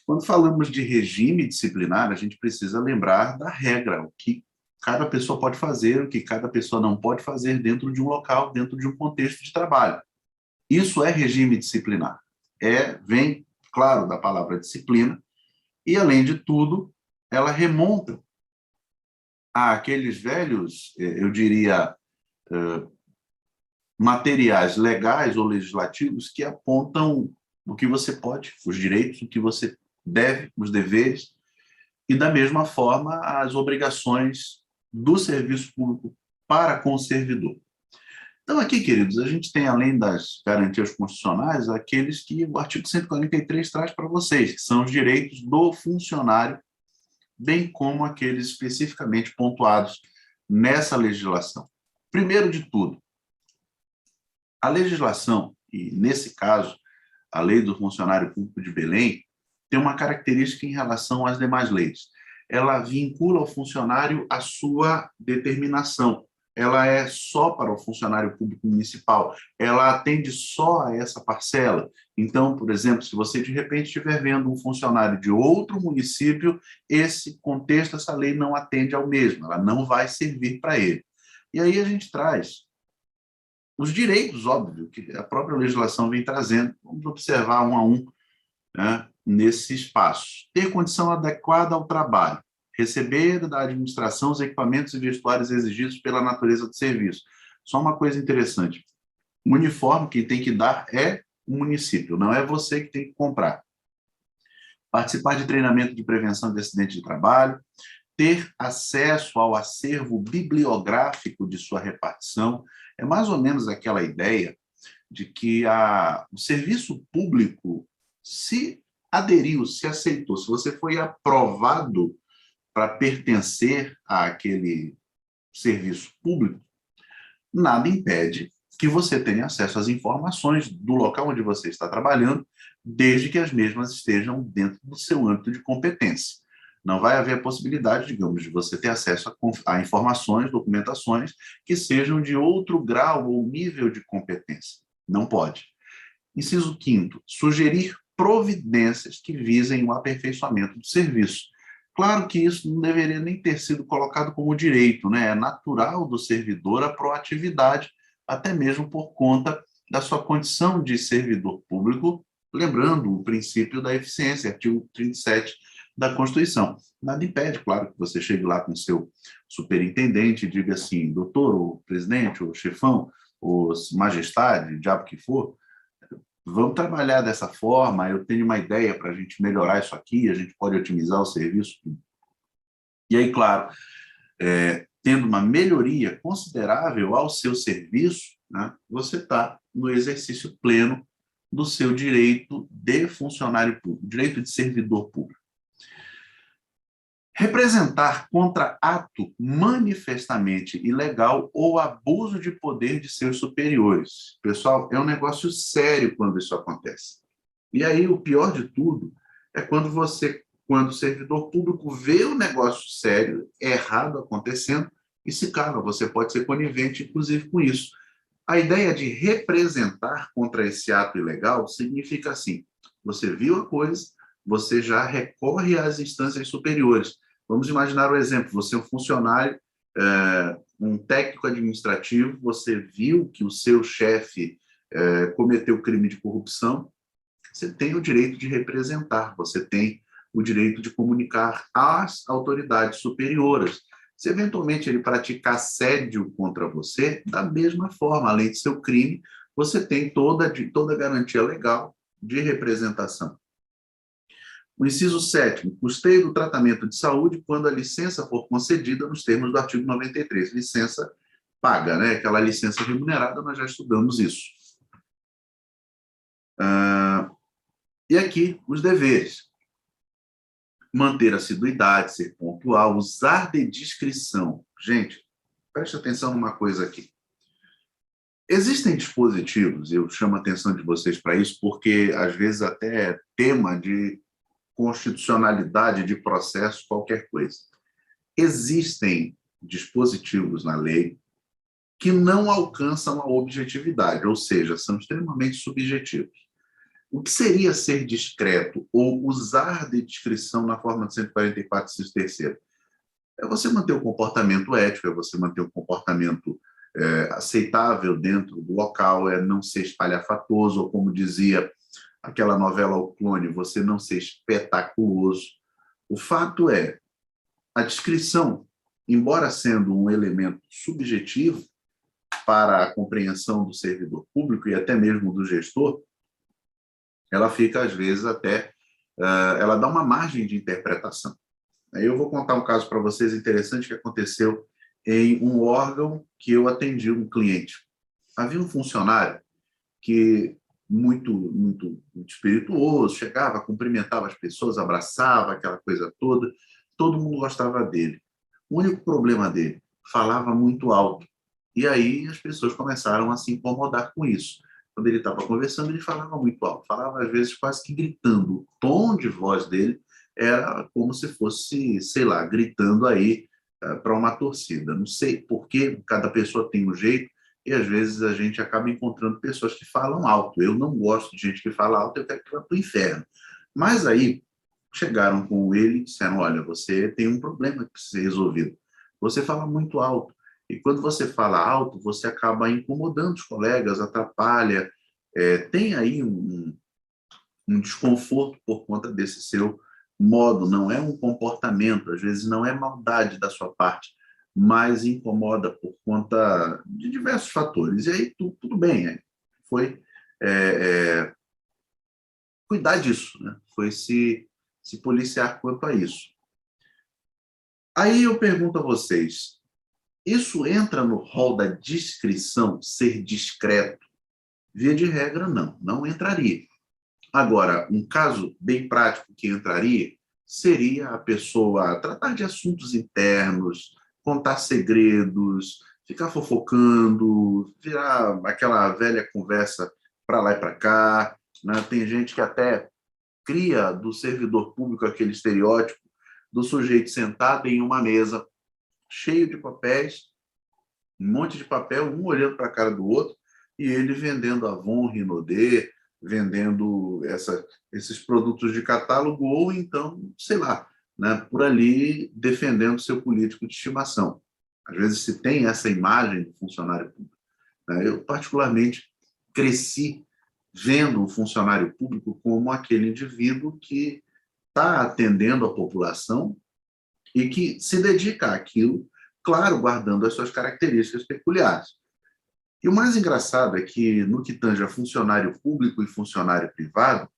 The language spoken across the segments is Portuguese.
Quando falamos de regime disciplinar, a gente precisa lembrar da regra, o que cada pessoa pode fazer, o que cada pessoa não pode fazer dentro de um local, dentro de um contexto de trabalho. Isso é regime disciplinar. Vem, claro, da palavra disciplina, e, além de tudo, ela remonta àqueles velhos, eu diria, materiais legais ou legislativos que apontam o que você pode, os direitos, o que você deve, os deveres, e, da mesma forma, as obrigações do serviço público para com o servidor. Então, aqui, queridos, a gente tem, além das garantias constitucionais, aqueles que o artigo 143 traz para vocês, que são os direitos do funcionário, bem como aqueles especificamente pontuados nessa legislação. Primeiro de tudo, a legislação, e nesse caso, a Lei do Funcionário Público de Belém, tem uma característica em relação às demais leis. Ela vincula ao funcionário a sua determinação. Ela é só para o funcionário público municipal. Ela atende só a essa parcela. Então, por exemplo, se você de repente estiver vendo um funcionário de outro município, esse contexto, essa lei não atende ao mesmo, ela não vai servir para ele. E aí a gente traz os direitos, óbvio, que a própria legislação vem trazendo. Vamos observar um a um, né, nesse espaço. Ter condição adequada ao trabalho. Receber da administração os equipamentos e vestuários exigidos pela natureza do serviço. Só uma coisa interessante. O uniforme quem tem que dar é o município, não é você que tem que comprar. Participar de treinamento de prevenção de acidente de trabalho, ter acesso ao acervo bibliográfico de sua repartição. É mais ou menos aquela ideia de que o serviço público se aderiu, se aceitou, se você foi aprovado para pertencer àquele serviço público, nada impede que você tenha acesso às informações do local onde você está trabalhando, desde que as mesmas estejam dentro do seu âmbito de competência. Não vai haver a possibilidade, digamos, de você ter acesso a informações, documentações que sejam de outro grau ou nível de competência. Não pode. Inciso 5º, sugerir providências que visem o aperfeiçoamento do serviço. Claro que isso não deveria nem ter sido colocado como direito, né? É natural do servidor a proatividade, até mesmo por conta da sua condição de servidor público, lembrando o princípio da eficiência, artigo 37 da Constituição. Nada impede, claro, que você chegue lá com o seu superintendente e diga assim, doutor, o presidente, o chefão, o majestade, diabo que for, vamos trabalhar dessa forma, eu tenho uma ideia para a gente melhorar isso aqui, a gente pode otimizar o serviço. E aí, claro, tendo uma melhoria considerável ao seu serviço, né, você está no exercício pleno do seu direito de funcionário público, direito de servidor público. Representar contra ato manifestamente ilegal ou abuso de poder de seus superiores. Pessoal, é um negócio sério quando isso acontece. E aí, o pior de tudo é quando o servidor público vê um negócio sério, errado acontecendo, e se cala. Você pode ser conivente, inclusive, com isso. A ideia de representar contra esse ato ilegal significa assim, você viu a coisa, você já recorre às instâncias superiores. Vamos imaginar o exemplo, você é um funcionário, um técnico administrativo, você viu que o seu chefe cometeu crime de corrupção, você tem o direito de representar, você tem o direito de comunicar às autoridades superiores. Se eventualmente ele praticar assédio contra você, da mesma forma, além de seu crime, você tem toda a garantia legal de representação. O inciso 7º, custeio do tratamento de saúde quando a licença for concedida nos termos do artigo 93. Licença paga, né? Aquela licença remunerada, nós já estudamos isso. E aqui, os deveres. Manter assiduidade, ser pontual, usar de discrição. Gente, preste atenção numa coisa aqui. Existem dispositivos, eu chamo a atenção de vocês para isso, porque às vezes até é tema de constitucionalidade de processo, qualquer coisa. Existem dispositivos na lei que não alcançam a objetividade, ou seja, são extremamente subjetivos. O que seria ser discreto ou usar de discrição na forma de 144, inciso terceiro? É você manter o comportamento ético, é você manter o comportamento aceitável dentro do local, é não ser espalhafatoso, ou como dizia aquela novela O Clone, você não ser espetaculoso. O fato é, a descrição, embora sendo um elemento subjetivo para a compreensão do servidor público e até mesmo do gestor, ela fica, às vezes, até... ela dá uma margem de interpretação. Eu vou contar um caso para vocês interessante que aconteceu em um órgão que eu atendi um cliente. Havia um funcionário que muito espirituoso, chegava, cumprimentava as pessoas, abraçava, aquela coisa toda, todo mundo gostava dele. O único problema dele, falava muito alto. E aí as pessoas começaram a se incomodar com isso. Quando ele estava conversando, ele falava muito alto, falava às vezes quase que gritando. O tom de voz dele era como se fosse, sei lá, gritando aí para uma torcida. Não sei por que cada pessoa tem um jeito, e às vezes a gente acaba encontrando pessoas que falam alto. Eu não gosto de gente que fala alto, eu quero que vá para o inferno. Mas aí chegaram com ele e disseram, olha, você tem um problema que precisa ser resolvido. Você fala muito alto. E quando você fala alto, você acaba incomodando os colegas, atrapalha. Tem aí um desconforto por conta desse seu modo. Não é um comportamento, às vezes não é maldade da sua parte, mas incomoda por conta de diversos fatores. E aí tudo bem, foi cuidar disso, né? Foi se policiar quanto a isso. Aí eu pergunto a vocês, isso entra no rol da discrição, ser discreto? Via de regra, não entraria. Agora, um caso bem prático que entraria seria a pessoa tratar de assuntos internos, contar segredos, ficar fofocando, virar aquela velha conversa para lá e para cá, né? Tem gente que até cria do servidor público aquele estereótipo do sujeito sentado em uma mesa, cheio de papéis, um monte de papel, um olhando para a cara do outro, e ele vendendo Avon, Rinodê, vendendo esses produtos de catálogo, ou então, sei lá, né, por ali defendendo seu político de estimação. Às vezes se tem essa imagem do funcionário público, né? Eu, particularmente, cresci vendo o funcionário público como aquele indivíduo que está atendendo a população e que se dedica àquilo, claro, guardando as suas características peculiares. E o mais engraçado é que, no que tange a funcionário público e funcionário privado,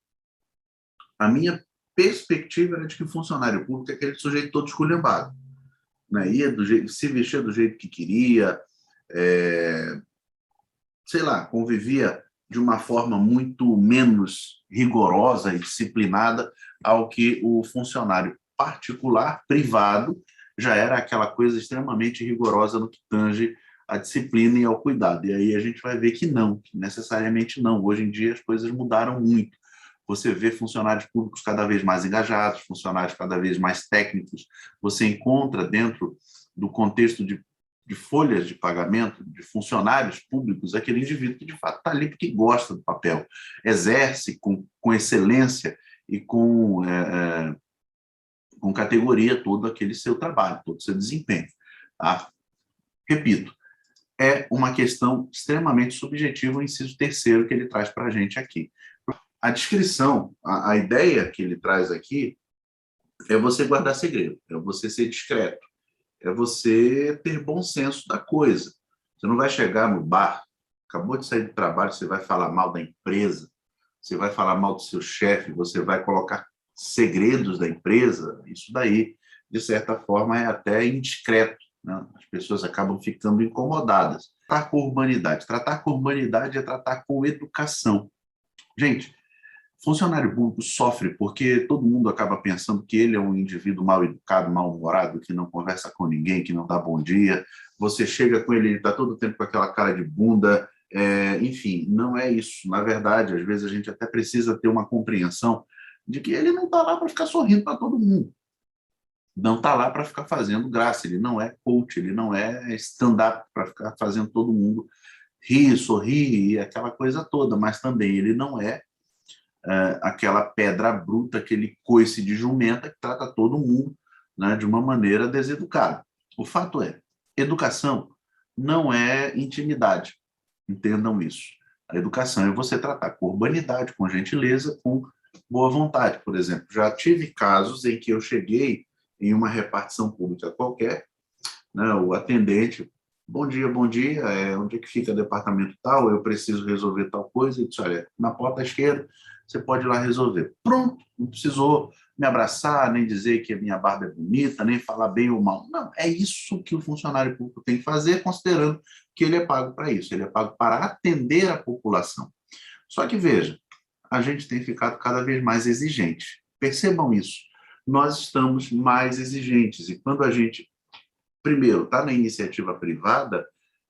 a minha perspectiva era de que o funcionário público é aquele sujeito todo esculhambado, né? Ia do jeito, se vestia do jeito que queria, sei lá, convivia de uma forma muito menos rigorosa e disciplinada ao que o funcionário particular, privado, já era aquela coisa extremamente rigorosa no que tange à disciplina e ao cuidado. E aí a gente vai ver que não, que necessariamente não. Hoje em dia as coisas mudaram muito. Você vê funcionários públicos cada vez mais engajados, funcionários cada vez mais técnicos. Você encontra dentro do contexto de folhas de pagamento de funcionários públicos, aquele indivíduo que de fato está ali porque gosta do papel, exerce com excelência e com categoria todo aquele seu trabalho, todo o seu desempenho. Tá? Repito, é uma questão extremamente subjetiva, o inciso terceiro que ele traz para a gente aqui. A descrição, a ideia que ele traz aqui é você guardar segredo, é você ser discreto, é você ter bom senso da coisa. Você não vai chegar no bar, acabou de sair do trabalho, você vai falar mal da empresa, você vai falar mal do seu chefe, você vai colocar segredos da empresa. Isso daí, de certa forma, é até indiscreto, né? As pessoas acabam ficando incomodadas. Tratar com urbanidade. Tratar com urbanidade é tratar com educação. Gente, funcionário público sofre porque todo mundo acaba pensando que ele é um indivíduo mal educado, mal-humorado, que não conversa com ninguém, que não dá bom dia. Você chega com ele, ele está todo o tempo com aquela cara de bunda. Enfim, não é isso. Na verdade, às vezes a gente até precisa ter uma compreensão de que ele não está lá para ficar sorrindo para todo mundo. Não está lá para ficar fazendo graça. Ele não é coach, ele não é stand-up para ficar fazendo todo mundo rir, sorrir, aquela coisa toda. Mas também ele não é aquela pedra bruta, aquele coice de jumenta que trata todo mundo, né, de uma maneira deseducada. O fato é, educação não é intimidade, entendam isso. A educação é você tratar com urbanidade, com gentileza, com boa vontade. Por exemplo, já tive casos em que eu cheguei em uma repartição pública qualquer, né, o atendente, bom dia, onde é que fica o departamento tal? Eu preciso resolver tal coisa. Ele disse, olha, na porta esquerda, você pode ir lá resolver. Pronto, não precisou me abraçar, nem dizer que a minha barba é bonita, nem falar bem ou mal. Não, é isso que o funcionário público tem que fazer, considerando que ele é pago para isso, ele é pago para atender a população. Só que, veja, a gente tem ficado cada vez mais exigente. Percebam isso. Nós estamos mais exigentes, e quando a gente primeiro, está na iniciativa privada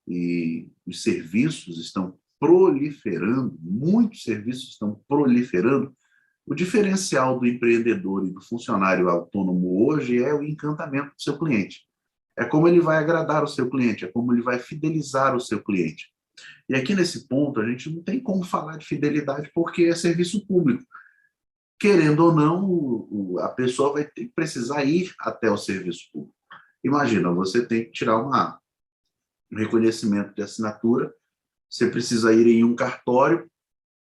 e os serviços estão proliferando, muitos serviços estão proliferando. O diferencial do empreendedor e do funcionário autônomo hoje é o encantamento do seu cliente. É como ele vai agradar o seu cliente, é como ele vai fidelizar o seu cliente. E aqui nesse ponto, a gente não tem como falar de fidelidade porque é serviço público. Querendo ou não, a pessoa vai ter que precisar ir até o serviço público. Imagina, você tem que tirar um reconhecimento de assinatura, você precisa ir em um cartório,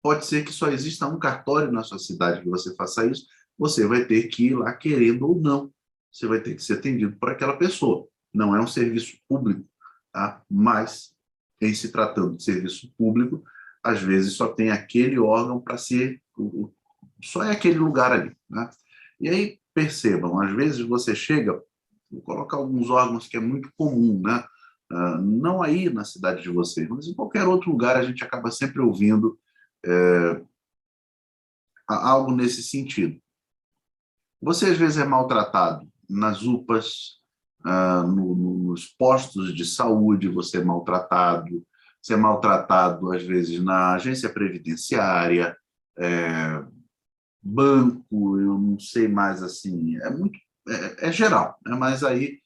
pode ser que só exista um cartório na sua cidade que você faça isso, você vai ter que ir lá querendo ou não, você vai ter que ser atendido por aquela pessoa. Não é um serviço público, tá? Mas, em se tratando de serviço público, às vezes só tem aquele órgão para ser, só é aquele lugar ali, né? E aí, percebam, às vezes você chega, vou colocar alguns órgãos que é muito comum, né? Não aí na cidade de vocês, mas em qualquer outro lugar a gente acaba sempre ouvindo algo nesse sentido. Você às vezes é maltratado nas UPAs, nos postos de saúde, você é maltratado às vezes na agência previdenciária, banco, eu não sei mais assim, é geral, né? Mas aí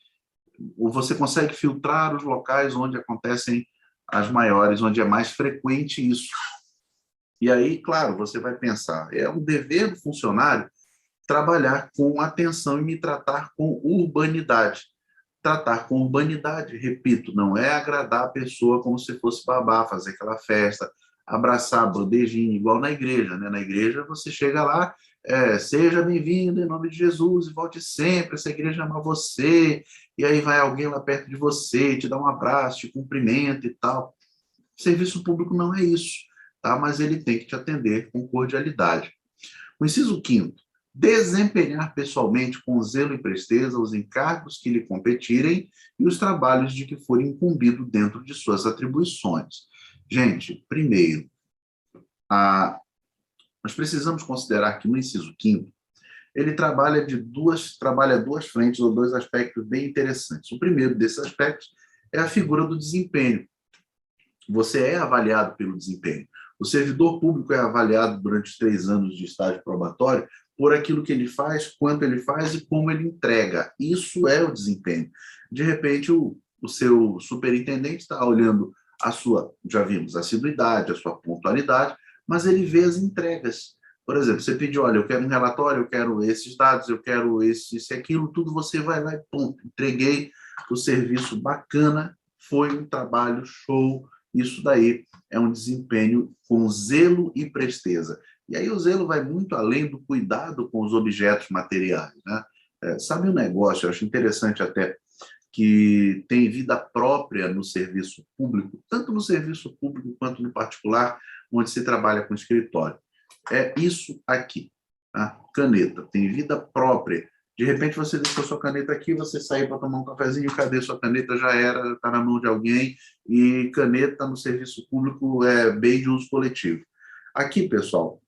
você consegue filtrar os locais onde acontecem as maiores, onde é mais frequente isso. E aí, claro, você vai pensar, é um dever do funcionário trabalhar com atenção e me tratar com urbanidade. Tratar com urbanidade, repito, não é agradar a pessoa como se fosse babá, fazer aquela festa, abraçar a bandejinha, igual na igreja, né? Na igreja você chega lá, seja bem-vindo em nome de Jesus e volte sempre, essa igreja ama você, e aí vai alguém lá perto de você, te dá um abraço, te cumprimenta e tal. O serviço público não é isso, tá? Mas ele tem que te atender com cordialidade. O inciso quinto, desempenhar pessoalmente com zelo e presteza os encargos que lhe competirem e os trabalhos de que for incumbido dentro de suas atribuições. Gente, primeiro, nós precisamos considerar que no inciso quinto ele trabalha duas frentes ou dois aspectos bem interessantes. O primeiro desses aspectos é a figura do desempenho. Você é avaliado pelo desempenho. O servidor público é avaliado durante os 3 anos de estágio probatório por aquilo que ele faz, quanto ele faz e como ele entrega. Isso é o desempenho. De repente, o seu superintendente está olhando a sua, já vimos, assiduidade, a sua pontualidade, mas ele vê as entregas. Por exemplo, você pediu, olha, eu quero um relatório, eu quero esses dados, eu quero isso e aquilo, tudo você vai lá e ponto. Entreguei o serviço bacana, foi um trabalho show. Isso daí é um desempenho com zelo e presteza. E aí o zelo vai muito além do cuidado com os objetos materiais, né? Sabe um negócio, eu acho interessante até, que tem vida própria no serviço público, tanto no serviço público quanto no particular, onde se trabalha com escritório. É isso aqui, tá? Caneta, tem vida própria. De repente você deixou sua caneta aqui, você saiu para tomar um cafezinho, cadê sua caneta? Já era, está na mão de alguém, e caneta no serviço público é bem de uso coletivo. Aqui, pessoal,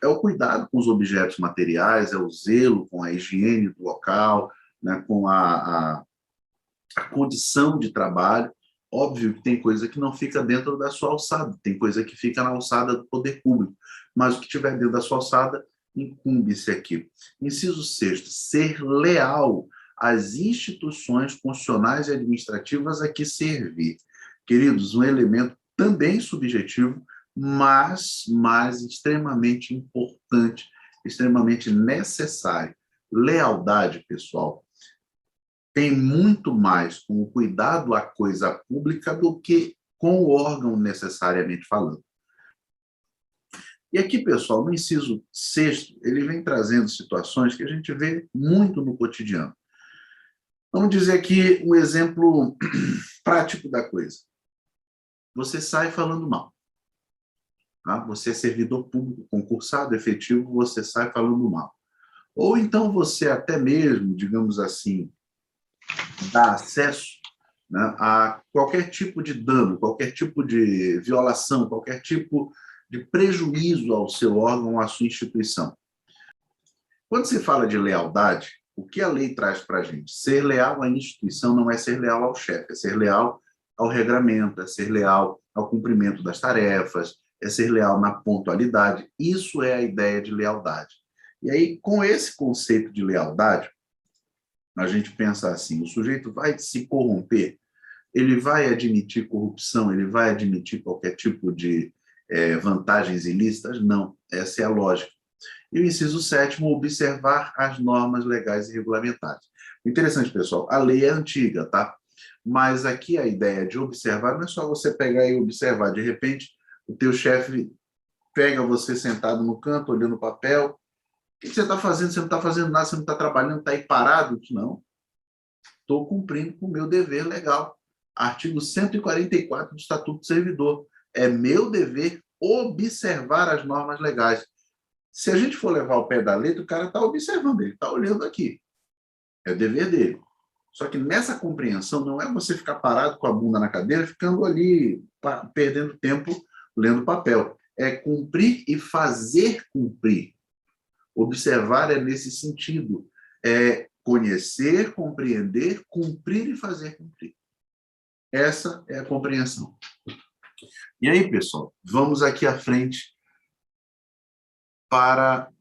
é o cuidado com os objetos materiais, é o zelo com a higiene do local, né, com a condição de trabalho. Óbvio que tem coisa que não fica dentro da sua alçada, tem coisa que fica na alçada do poder público, mas o que tiver dentro da sua alçada incumbe-se aqui. Inciso sexto, ser leal às instituições constitucionais e administrativas a que servir. Queridos, um elemento também subjetivo, mas extremamente importante, extremamente necessário. Lealdade, pessoal, tem muito mais com o cuidado à coisa pública do que com o órgão necessariamente falando. E aqui, pessoal, no inciso 6º, ele vem trazendo situações que a gente vê muito no cotidiano. Vamos dizer aqui um exemplo prático da coisa. Você sai falando mal. Tá? Você é servidor público, concursado, efetivo, você sai falando mal. Ou então você até mesmo, digamos assim, dá acesso, né, a qualquer tipo de dano, qualquer tipo de violação, qualquer tipo de prejuízo ao seu órgão, à sua instituição. Quando se fala de lealdade, o que a lei traz para a gente? Ser leal à instituição não é ser leal ao chefe, é ser leal ao regramento, é ser leal ao cumprimento das tarefas, é ser leal na pontualidade. Isso é a ideia de lealdade. E aí, com esse conceito de lealdade, a gente pensa assim, o sujeito vai se corromper, ele vai admitir corrupção, ele vai admitir qualquer tipo de vantagens ilícitas? Não, essa é a lógica. E o inciso 7º, observar as normas legais e regulamentares. Interessante, pessoal, a lei é antiga, tá? Mas aqui a ideia de observar não é só você pegar e observar. De repente, o teu chefe pega você sentado no canto, olhando o papel. O que você está fazendo? Você não está fazendo nada, você não está trabalhando, está aí parado? Não. Estou cumprindo com o meu dever legal. Artigo 144 do Estatuto do Servidor. É meu dever observar as normas legais. Se a gente for levar ao pé da letra, o cara está observando, ele está olhando aqui. É dever dele. Só que nessa compreensão não é você ficar parado com a bunda na cadeira, ficando ali, perdendo tempo lendo papel. É cumprir e fazer cumprir. Observar é nesse sentido. É conhecer, compreender, cumprir e fazer cumprir. Essa é a compreensão. E aí, pessoal, vamos aqui à frente para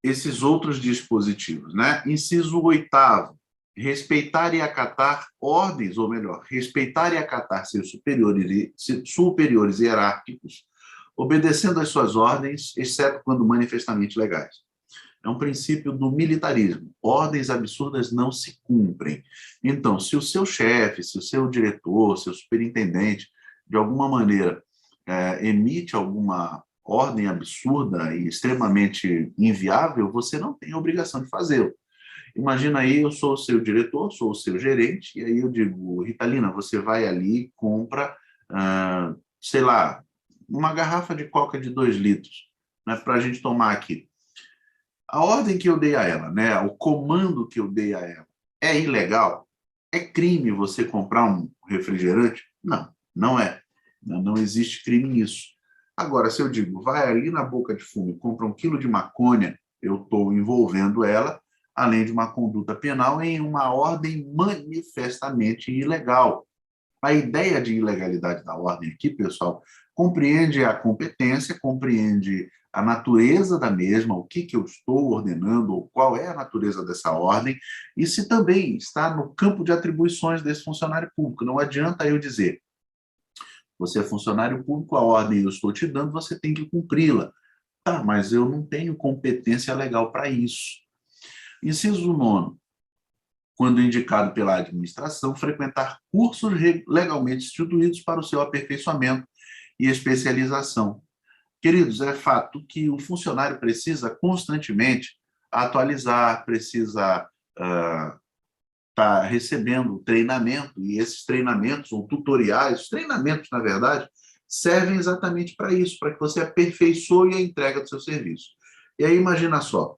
esses outros dispositivos, né? Inciso 8º, respeitar e acatar ordens, ou melhor, respeitar e acatar seus superiores hierárquicos, obedecendo às suas ordens, exceto quando manifestamente legais. É um princípio do militarismo. Ordens absurdas não se cumprem. Então, se o seu chefe, se o seu diretor, seu superintendente, de alguma maneira, emite alguma ordem absurda e extremamente inviável, você não tem a obrigação de fazê-lo. Imagina aí, eu sou o seu diretor, sou o seu gerente, e aí eu digo, Ritalina, você vai ali e compra, sei lá, uma garrafa de coca de 2 litros, né, para a gente tomar aqui. A ordem que eu dei a ela, né, o comando que eu dei a ela, é ilegal? É crime você comprar um refrigerante? Não, não é. Não existe crime nisso. Agora, se eu digo, vai ali na boca de fumo e compra 1 quilo de maconha, eu estou envolvendo ela, além de uma conduta penal, em uma ordem manifestamente ilegal. A ideia de ilegalidade da ordem aqui, pessoal, compreende a competência, compreende a natureza da mesma, o que eu estou ordenando, ou qual é a natureza dessa ordem, e se também está no campo de atribuições desse funcionário público. Não adianta eu dizer, você é funcionário público, a ordem eu estou te dando, você tem que cumpri-la. Tá, mas eu não tenho competência legal para isso. Inciso 9º, quando indicado pela administração, frequentar cursos legalmente instituídos para o seu aperfeiçoamento e especialização. Queridos, é fato que o funcionário precisa constantemente atualizar, precisa estar recebendo treinamento, e esses treinamentos, ou tutoriais, os treinamentos, na verdade, servem exatamente para isso, para que você aperfeiçoe a entrega do seu serviço. E aí, imagina só,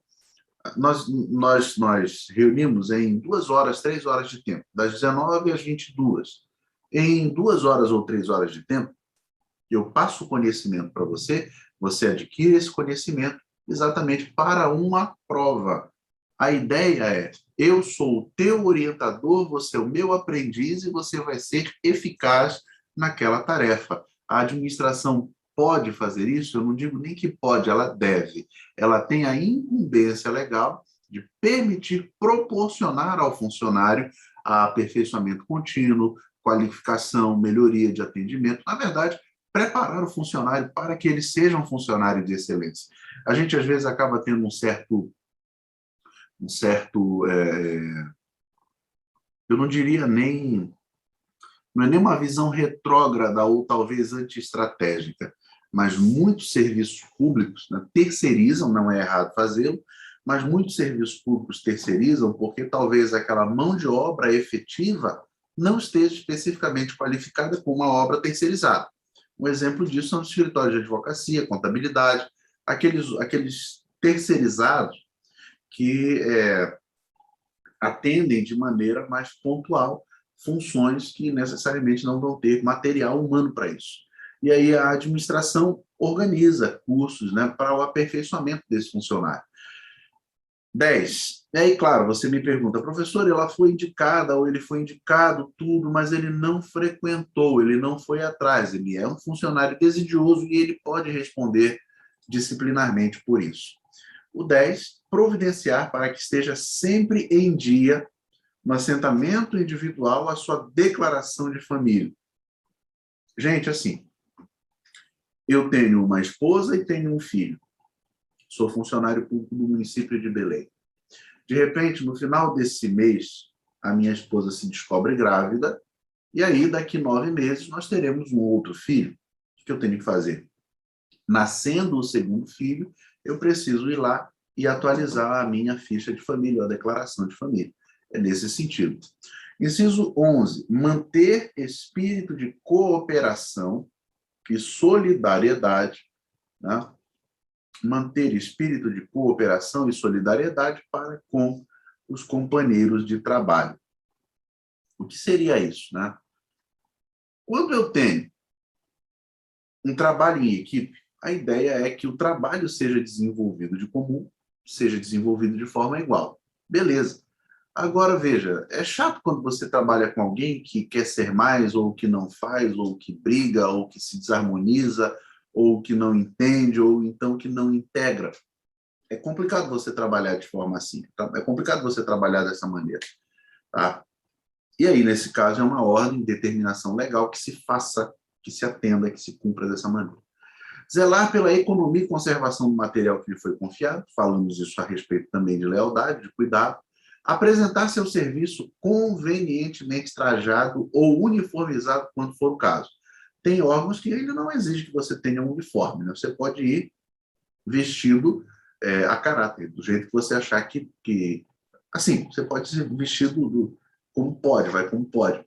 nós reunimos em 2 horas, 3 horas de tempo, das 19 às 22. Em 2 horas ou 3 horas de tempo, eu passo o conhecimento para você, você adquire esse conhecimento exatamente para uma prova. A ideia é, eu sou o teu orientador, você é o meu aprendiz e você vai ser eficaz naquela tarefa. A administração pode fazer isso? Eu não digo nem que pode, ela deve. Ela tem a incumbência legal de permitir proporcionar ao funcionário aperfeiçoamento contínuo, qualificação, melhoria de atendimento. Na verdade, preparar o funcionário para que ele seja um funcionário de excelência. A gente, às vezes, acaba tendo eu não diria nem, não é nem uma visão retrógrada ou talvez anti-estratégica, mas muitos serviços públicos, né, terceirizam, não é errado fazê-lo, mas muitos serviços públicos terceirizam porque talvez aquela mão de obra efetiva não esteja especificamente qualificada com uma obra terceirizada. Um exemplo disso são os escritórios de advocacia, contabilidade, aqueles terceirizados que atendem de maneira mais pontual funções que necessariamente não vão ter material humano para isso. E aí a administração organiza cursos, né, para o aperfeiçoamento desse funcionário. 10. E aí, claro, você me pergunta, professor, ela foi indicada ou ele foi indicado tudo, mas ele não frequentou, ele não foi atrás, ele é um funcionário desidioso e ele pode responder disciplinarmente por isso. O 10, providenciar para que esteja sempre em dia, no assentamento individual, a sua declaração de família. Gente, assim, eu tenho uma esposa e tenho um filho. Sou funcionário público do município de Belém. De repente, no final desse mês, a minha esposa se descobre grávida, e aí, daqui 9 meses, nós teremos um outro filho. O que eu tenho que fazer? Nascendo o segundo filho, eu preciso ir lá e atualizar a minha ficha de família, a declaração de família. É nesse sentido. Inciso 11, manter espírito de cooperação e solidariedade, né? Manter espírito de cooperação e solidariedade para com os companheiros de trabalho. O que seria isso, né? Quando eu tenho um trabalho em equipe, a ideia é que o trabalho seja desenvolvido de comum, seja desenvolvido de forma igual. Beleza. Agora, veja, é chato quando você trabalha com alguém que quer ser mais, ou que não faz, ou que briga, ou que se desarmoniza, ou que não entende, ou então que não integra. É complicado você trabalhar de forma assim. Tá? É complicado você trabalhar dessa maneira. Tá? E aí, nesse caso, é uma ordem, determinação legal que se faça, que se atenda, que se cumpra dessa maneira. Zelar pela economia e conservação do material que lhe foi confiado, falamos isso a respeito também de lealdade, de cuidado. Apresentar seu serviço convenientemente trajado ou uniformizado, quando for o caso. Tem órgãos que ainda não exigem que você tenha um uniforme, né? Você pode ir vestido a caráter, do jeito que você achar que... Assim, você pode ser vestido como pode, vai como pode.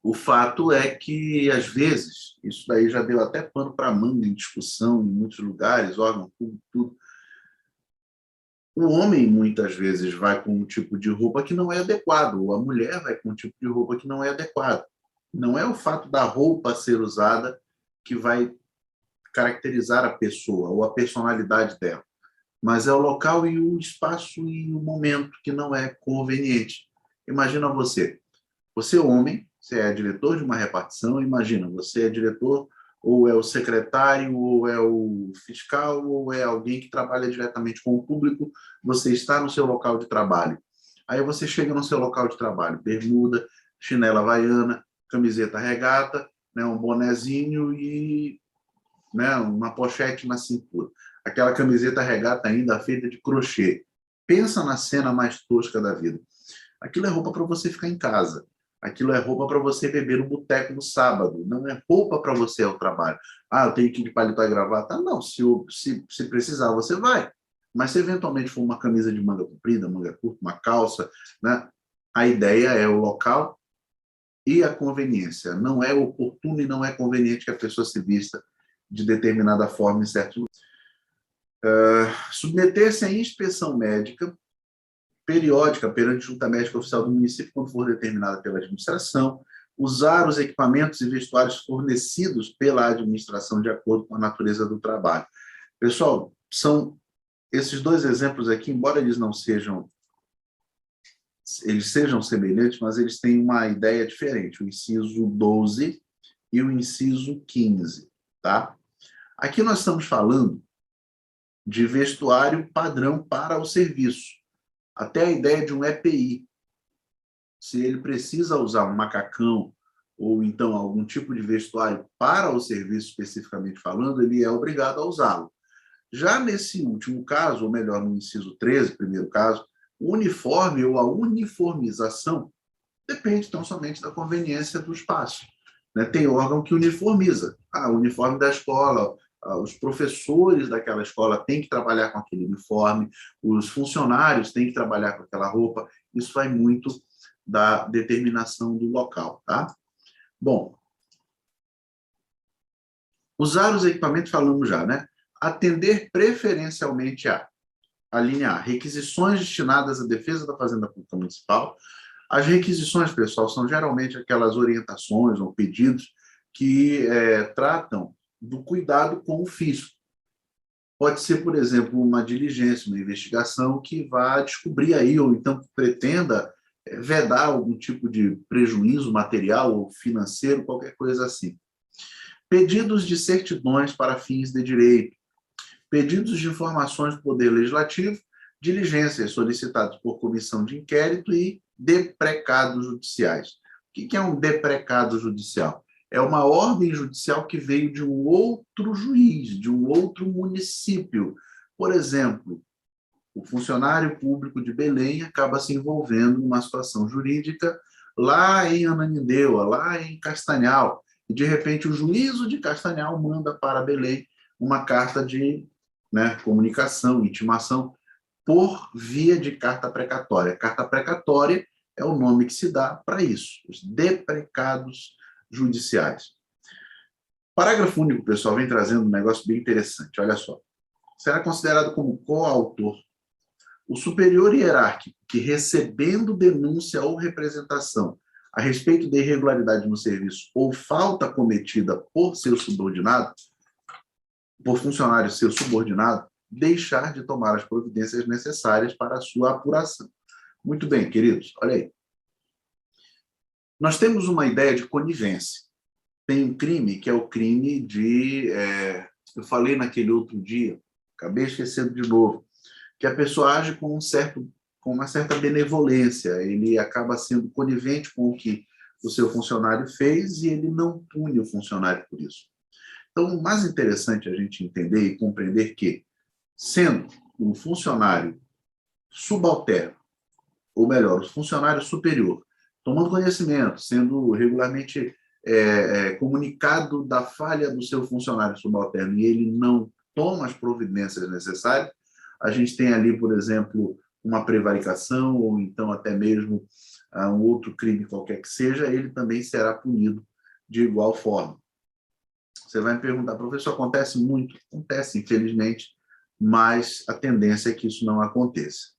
O fato é que, às vezes, isso daí já deu até pano para manga em discussão em muitos lugares, órgão público, tudo. O homem, muitas vezes, vai com um tipo de roupa que não é adequado, ou a mulher vai com um tipo de roupa que não é adequado. Não é o fato da roupa ser usada que vai caracterizar a pessoa ou a personalidade dela, mas é o local e o espaço e o momento que não é conveniente. Imagina você é homem, você é diretor de uma repartição, imagina, você é diretor, ou é o secretário, ou é o fiscal, ou é alguém que trabalha diretamente com o público, você está no seu local de trabalho. Aí você chega no seu local de trabalho, bermuda, chinela havaiana, camiseta regata, né, um bonezinho e, né, uma pochete na cintura. Aquela camiseta regata ainda feita de crochê. Pensa na cena mais tosca da vida. Aquilo é roupa para você ficar em casa. Aquilo é roupa para você beber no boteco no sábado. Não é roupa para você ir ao trabalho. Ah, eu tenho que ir de paletó e gravata. Não, se precisar, você vai. Mas se eventualmente for uma camisa de manga comprida, manga curta, uma calça, né? A ideia é o local e a conveniência. Não é oportuno e não é conveniente que a pessoa se vista de determinada forma em certos lugares. Submeter-se à inspeção médica periódica perante a junta médica oficial do município, quando for determinada pela administração, usar os equipamentos e vestuários fornecidos pela administração de acordo com a natureza do trabalho. Pessoal, são esses dois exemplos aqui, embora eles sejam semelhantes, mas eles têm uma ideia diferente, o inciso 12 e o inciso 15, tá? Aqui nós estamos falando de vestuário padrão para o serviço. Até a ideia de um EPI. Se ele precisa usar um macacão ou então algum tipo de vestuário para o serviço especificamente falando, ele é obrigado a usá-lo. Já nesse último caso, ou melhor, no inciso 13, primeiro caso, o uniforme ou a uniformização depende tão somente da conveniência do espaço. Né? Tem órgão que uniformiza. O uniforme da escola, os professores daquela escola têm que trabalhar com aquele uniforme, os funcionários têm que trabalhar com aquela roupa. Isso vai muito da determinação do local. Tá? Bom, usar os equipamentos, falamos já, né? Atender preferencialmente a linha A, requisições destinadas à defesa da Fazenda Pública Municipal. As requisições, pessoal, são geralmente aquelas orientações ou pedidos que tratam do cuidado com o fisco. Pode ser, por exemplo, uma diligência, uma investigação que vá descobrir aí, ou então pretenda vedar algum tipo de prejuízo material ou financeiro, qualquer coisa assim. Pedidos de certidões para fins de direito. Pedidos de informações do Poder Legislativo, diligências solicitadas por comissão de inquérito e deprecados judiciais. O que é um deprecado judicial? É uma ordem judicial que veio de um outro juiz, de um outro município. Por exemplo, o funcionário público de Belém acaba se envolvendo numa situação jurídica lá em Ananindeua, lá em Castanhal, e de repente o juízo de Castanhal manda para Belém uma carta de comunicação, intimação, por via de carta precatória. Carta precatória é o nome que se dá para isso, os deprecados judiciais. Parágrafo único, pessoal, vem trazendo um negócio bem interessante, olha só. Será considerado como coautor o superior hierárquico que, recebendo denúncia ou representação a respeito de irregularidade no serviço ou falta cometida por seu subordinado, por funcionário seu subordinado, deixar de tomar as providências necessárias para a sua apuração. Muito bem, queridos, olha aí. Nós temos uma ideia de conivência. Tem um crime que é o crime de... eu falei naquele outro dia, acabei esquecendo de novo, que a pessoa age com uma certa benevolência, ele acaba sendo conivente com o que o seu funcionário fez e ele não pune o funcionário por isso. Então, o mais interessante a gente entender e compreender que, sendo um funcionário subalterno, ou melhor, o funcionário superior, tomando conhecimento, sendo regularmente comunicado da falha do seu funcionário subalterno e ele não toma as providências necessárias, a gente tem ali, por exemplo, uma prevaricação ou então até mesmo um outro crime qualquer que seja, ele também será punido de igual forma. Você vai me perguntar, professor, acontece muito? Acontece, infelizmente, mas a tendência é que isso não aconteça.